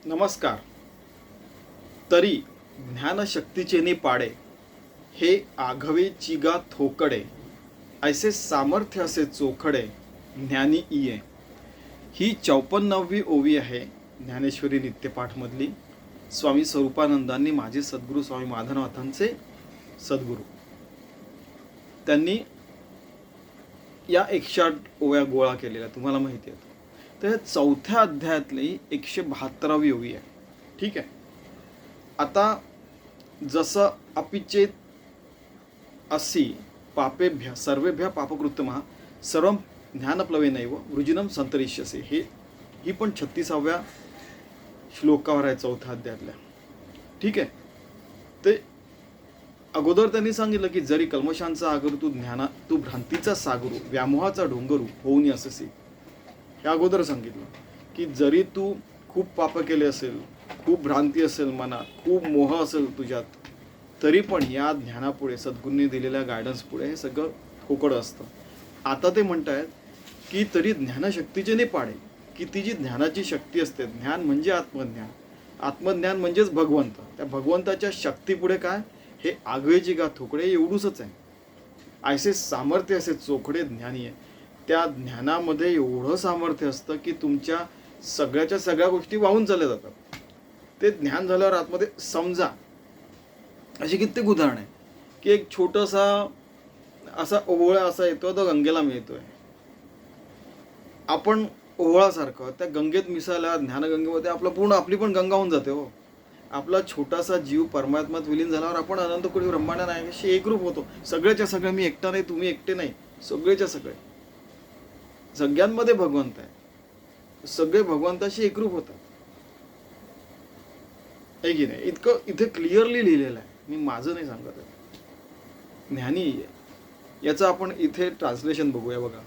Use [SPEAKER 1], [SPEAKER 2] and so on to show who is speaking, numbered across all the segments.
[SPEAKER 1] नमस्कार. तरी ज्ञानशक्तीचे नि पाडे, हे आघवे चिगा थोकडे, ऐसे सामर्थ्य असे चोखडे, ज्ञानी इये. ही 54वी ओवी आहे ज्ञानेश्वरी नित्यपाठमधली. स्वामी स्वरूपानंदांनी, माझे सद्गुरू स्वामी माधवनाथांचे सद्गुरू, त्यांनी या 108 ओव्या गोळा केलेल्या तुम्हाला माहिती आहे. तर या 4थ्या अध्यायातली 172वी ओवी आहे. ठीक आहे. आता जसं अपिचेत असी पापेभ्य सर्वेभ्य पापकृत्तमः सर्वं ज्ञानप्लवेनैव वृजिनं संतरिष्यसे, ही पण 36व्या श्लोकावर आहे 4थ्या अध्यायातल्या. ठीक आहे. ते अगोदर त्यांनी सांगितलं की जरी कल्मशांचा आगर तू भ्रांतीचा सागरू, व्यामोहाचा डोंगरू होऊन अससी. हे अगोदर सांगितलं की जरी तू खूप पाप केले असेल, खूप भ्रांती असेल मनात, खूप मोह असेल तुझ्यात, तरी पण या ज्ञानापुढे, सद्गुरूंनी दिलेल्या गायडन्स पुढे हे सगळं ठोकळं असतं. आता ते म्हणतायत की तरी ज्ञानशक्तीचे नाही पाडे, की ती जी ज्ञानाची शक्ती असते, ज्ञान म्हणजे आत्मज्ञान, आत्मज्ञान म्हणजेच भगवंत, त्या भगवंताच्या शक्तीपुढे काय, हे आगळेची गा थोकडे एवढूसच आहे. ऐसे सामर्थ्य असे चोखडे ज्ञानी आहे. त्या ज्ञानामध्ये एवढं सामर्थ्य असतं की तुमच्या सगळ्याच्या सगळ्या गोष्टी वाहून चालल्या जातात. ते ज्ञान झाल्यावर आतमध्ये समजा. अशी कित्येक उदाहरण आहे की एक छोटासा असा ओवळा असा येतो, तो गंगेला मिळतोय. आपण ओवळासारखं त्या गंगेत मिसळल्या, ज्ञानगंगेमध्ये आपली पण गंगा होऊन जाते. हो, आपला छोटासा जीव परमात्म्यात विलीन झाल्यावर आपण अनंत कोटी ब्रह्मांड नायकाशी एकरूप होतो. सगळ्याच्या सगळं, मी एकटा नाही, तुम्ही एकटे नाही, सगळेच्या सगळे, सगळ्यांमध्ये भगवंत आहे, सगळे भगवंताशी एकरूप होतात. आहे की नाही? इतकं इथे क्लिअरली लिहिलेलं आहे. मी माझं नाही सांगत आहे, ज्ञानी आहे. याचं आपण इथे ट्रान्सलेशन बघूया. बघा,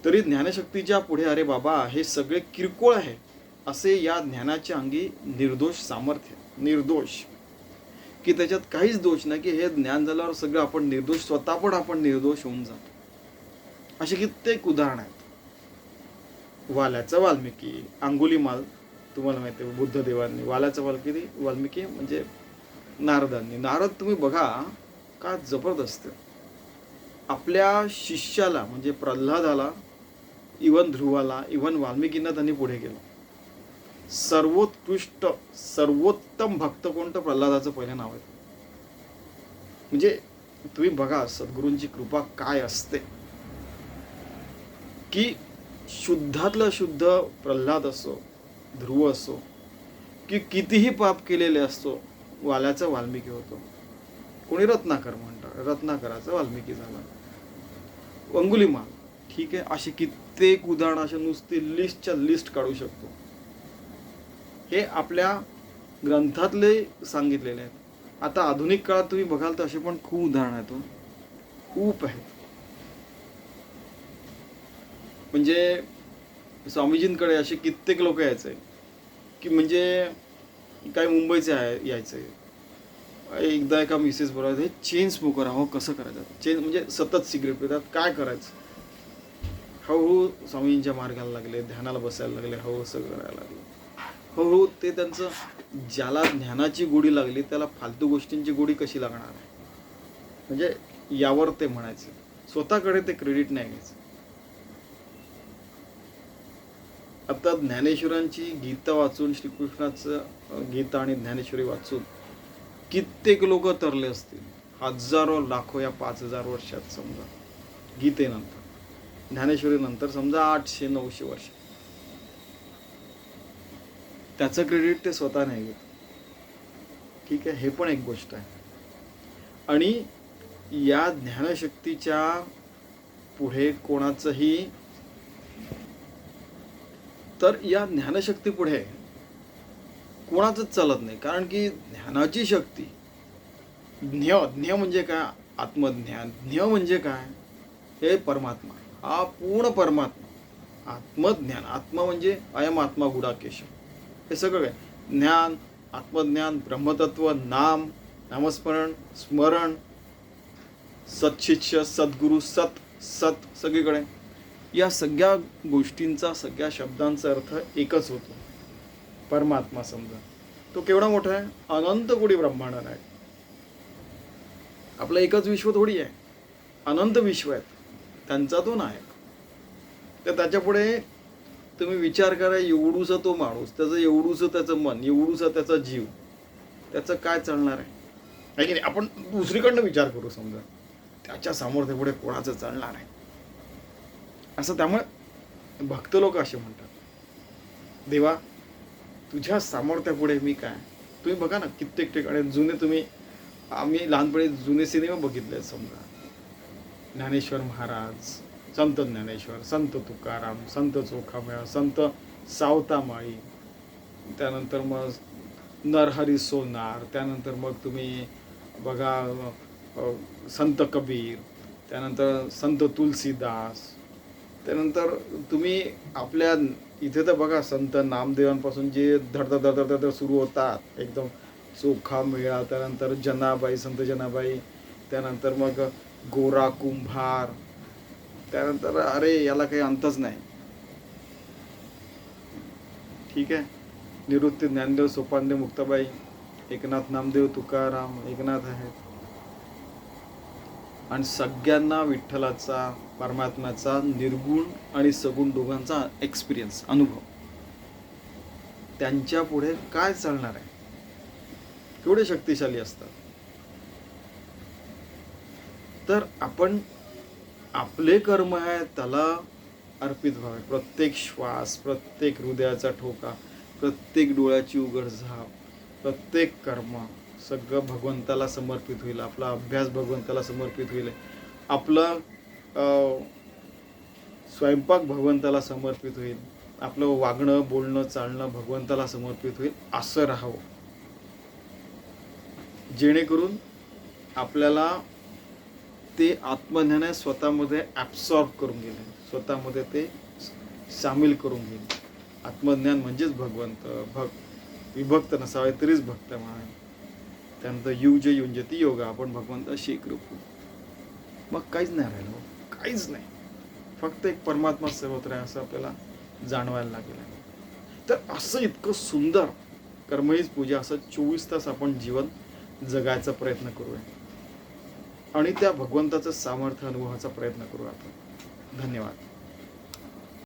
[SPEAKER 1] तरी ज्ञानशक्तीच्या पुढे अरे बाबा हे सगळे किरकोळ आहे, असे या ज्ञानाच्या अंगी निर्दोष सामर्थ्य, निर्दोष की त्याच्यात काहीच दोष नाही, की हे ज्ञान झाल्यावर सगळं आपण निर्दोष, स्वतः पण आपण निर्दोष होऊन जातो. असे कित्येक उदाहरण आहेत. वाल्याचा वाल्मिकी, अंगुलीमाल तुम्हाला माहिती आहे, बुद्धदेवांनी, वाल्याचा वाल्मिकी म्हणजे नारदांनी. नारद तुम्ही बघा का जबरदस्त, आपल्या शिष्याला म्हणजे प्रल्हादाला, इवन ध्रुवाला, इवन वाल्मिकींना त्यांनी पुढे केलं. सर्वोत्कृष्ट सर्वोत्तम भक्त कोणतं? प्रल्हादाचं पहिलं नाव आहे. म्हणजे तुम्ही बघा सद्गुरूंची कृपा काय असते, की शुद्धातलं शुद्ध प्रल्हाद असो, ध्रुव असो, की कितीही पाप केलेले असतो, वाल्याचा वाल्मिकी होतो. कोणी रत्नाकर म्हणतात, रत्नाकराचा वाल्मिकी झाला. अंगुलीमाल, ठीक आहे. अशी कित्येक उदाहरणं, अशा नुसती लिस्टच्या लिस्ट काढू शकतो. हे आपल्या ग्रंथातले सांगितलेले आहेत. आता आधुनिक काळात तुम्ही बघाल तर असे पण खूप उदाहरण आहेत, खूप आहेत. म्हणजे स्वामीजींकडे असे कित्येक लोक यायचे की म्हणजे काय मुंबईचे यायचे. एकदा एका मिसेस बरोबर, हे चेन स्मोकर, हो कसं करायचं, चेन म्हणजे सतत सिगरेट पितात, काय करायचं. हळूहळू स्वामींच्या मार्गाला लागले, ध्यानाला बसायला लागले, हळूहळू सगळं करायला लागले. हळूहळू ते त्यांचं, ज्याला ज्ञानाची गोडी लागली त्याला फालतू गोष्टींची गोडी कशी लागणार आहे, म्हणजे यावर ते म्हणायचे. स्वतःकडे ते क्रेडिट नाही घ्यायचं. आता ज्ञानेश्वरांची गीता वाचून, श्रीकृष्णाचं गीता आणि ज्ञानेश्वरी वाचून कित्येक लोक तरले असतील, हजारो लाखो या 5000 वर्षात, समजा गीतेनंतर, ज्ञानेश्वरी नंतर समजा 800-900 वर्ष. त्याचं क्रेडिट ते स्वतः नाही घेत. ठीक आहे, हे पण एक गोष्ट आहे. आणि या ज्ञानशक्तीच्या पुढे कोणाचंही, तर या ज्ञानशक्ती पुढे कोणाचंच चालत नाही. कारण की ज्ञानाची शक्ती, ज्ञ म्हणजे काय, आत्मज्ञान. ज्ञ म्हणजे काय, हे परमात्मा, हा पूर्ण परमात्मा. आत्मज्ञान, आत्मा म्हणजे अयम आत्मा गुडाकेश, हे सगळं काय, ज्ञान, आत्मज्ञान, ब्रह्मतत्व, नाम, नामस्मरण, स्मरण, सत्शिष्य, सद्गुरू, सत सगळीकडे. या सगळ्या गोष्टींचा, सगळ्या शब्दांचा अर्थ एकच होतो. परमात्मा समजा तो केवढा मोठा आहे, अनंत कोटी ब्रह्मांड आहे. आपलं एकच विश्व थोडी आहे, अनंत विश्व आहेत, त्यांचा तो नायक. तर त्याच्यापुढे तुम्ही विचार करा, एवढूसा तो माणूस, त्याचं एवढूसं त्याचं मन, एवढूसा त्याचा जीव, त्याचं काय चालणार आहे की नाही. आपण दुसरीकडनं विचार करू, समजा त्याच्या सामर्थ्यापुढे कोणाचं चालणार आहे असं. त्यामुळे भक्त लोक असे म्हणतात, देवा तुझ्या सामर्थ्यापुढे मी काय. तुम्ही बघा ना, कित्येक ठिकाणी जुने, आम्ही लहानपणी जुने सिनेमा बघितले. समजा ज्ञानेश्वर महाराज, संत ज्ञानेश्वर, संत तुकाराम, संत चोखामेळा, संत सावतामाळी, त्यानंतर मग नरहरी सोनार, त्यानंतर मग तुम्ही बघा संत कबीर, त्यानंतर संत तुलसीदास, त्यानंतर तुम्ही आपल्या इथे तर बघा संत नामदेवांपासून जे धडधड धडधड धडधड सुरू होतात एकदम चोखामेळा, त्यानंतर जनाबाई, संत जनाबाई, त्यानंतर मग गोरा कुंभार, त्यानंतर अरे याला काही अंतच नाही. ठीक आहे, निवृत्ती ज्ञानदेव, सोपानदेव, मुक्ताबाई, एकनाथ नामदेव, तुकाराम, एकनाथ आहेत. आणि सगळ्यांना विठ्ठलाचा, परमात्म्याचा निर्गुण आणि सगुण दोघांचा एक्सपिरियन्स, अनुभव. त्यांच्या पुढे काय चालणार आहे, केवढे शक्तिशाली असतात. तर आपण आपले कर्म आहे त्याला अर्पित व्हावे. प्रत्येक श्वास, प्रत्येक हृदयाचा ठोका, प्रत्येक डोळ्याची उघडझाप, प्रत्येक कर्म सगळं भगवंताला समर्पित होईल. आपला अभ्यास भगवंताला समर्पित होईल. आपलं स्वयंपाक भगवंताला समर्पित होईल. आपलं वागणं, बोलणं, चालणं भगवंताला समर्पित होईल. असं राहावं, जेणेकरून आपल्याला ते आत्मज्ञान स्वतःमध्ये ॲब्सॉर्ब करून गेले, स्वतःमध्ये ते सामील करून गेले. आत्मज्ञान म्हणजेच भगवंत. विभक्त नसावे तरीच भक्त म्हणा. त्यानंतर युज युंजती योगा, आपण भगवंत शेक रूप. मग काहीच नाही राहिलं, काहीच नाही, फक्त एक परमात्मा सर्वत्र आहे असं आपल्याला जाणवायला लागेल. तर असं इतकं सुंदर कर्महीच पूजा, असं 24 तास आपण जीवन जगायचा प्रयत्न करूया आणि त्या भगवंताचं सामर्थ्य अनुभवाचा प्रयत्न करू आपण. धन्यवाद.